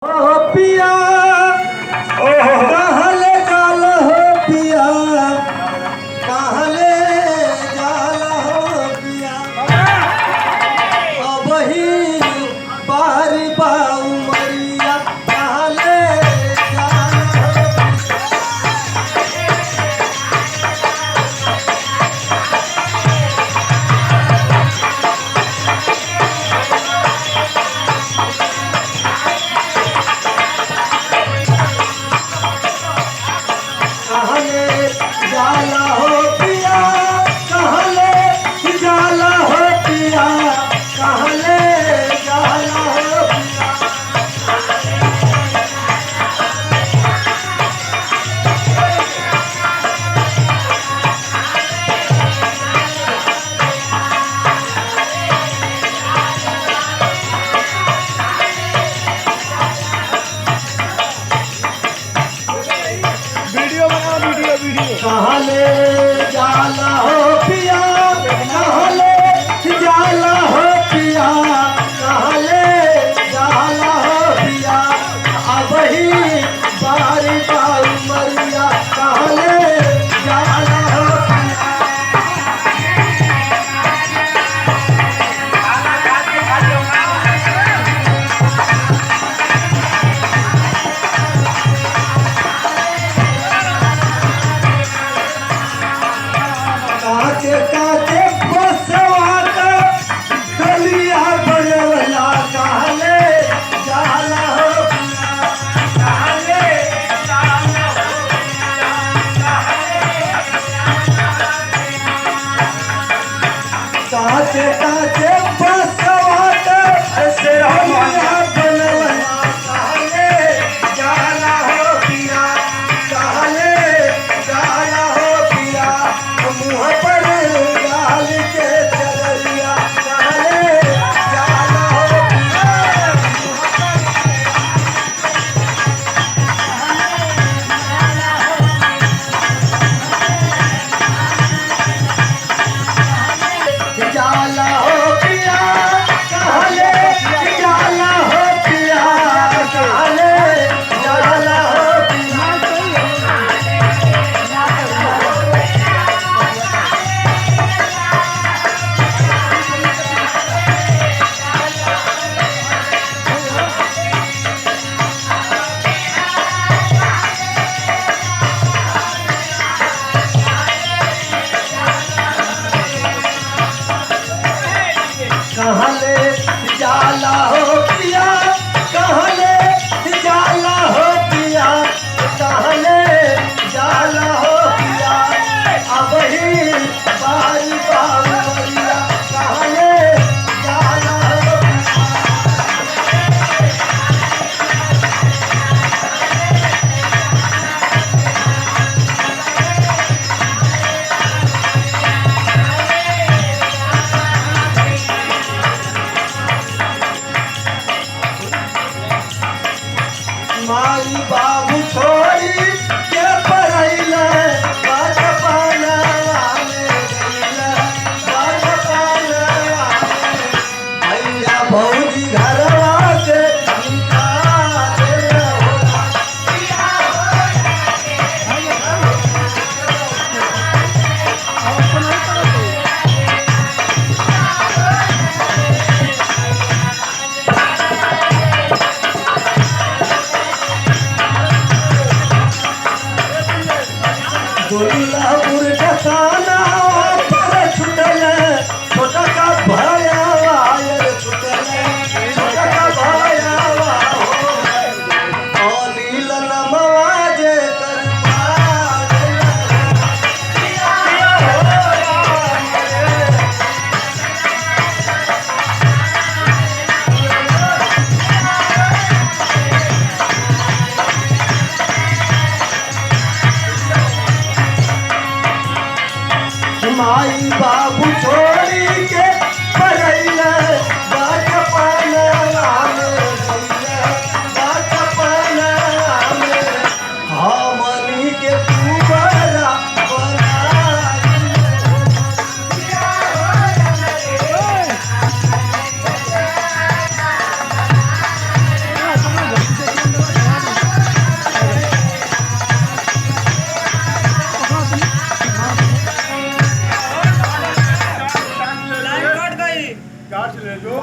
पिया कहले जाल हो पिया कहले जाल हो पिया अब ही बारी बाऊ मरिया कहले जाल जाला हो पिया कहले जाला हो पिया कहले जाला हो पिया कहले जाला हो पिया कहले जाला हो पिया कहले जाला हो पिया अब ही बारी बारी मरिया कहले जाला हो काचे काचे बसवा का गलिया बनवला कहले जाला हो कहले जाला हो काचे काचे बसवा का गलिया बनवला कहले जाला हो पिया कहले जाला हो पिया मुँह पर डाल के चलिया कहले जाला हो पिया जाला हो पिया कहले जाला हो पिया कहले जाला हो पिया कहले जाला हो पिया कहले जाला हो पिया कहले जाला हो पिया अब ही बारी बारी मरिया कहले जाला हो माई बाबू छोड़ी के पढ़ैले बचपना में गईले बचपना में भैया भौजी घरवा से निकाले हो दुर्लापुर कसाना पर छुटल छोटा का भया वायर छुटल छोटा का भया हो नील नमवाजे माई बाबू छोड़ी के पढ़ैले बचपना में गईले बचपना में हमनी के कुबरा बनाई गाछ ले लो।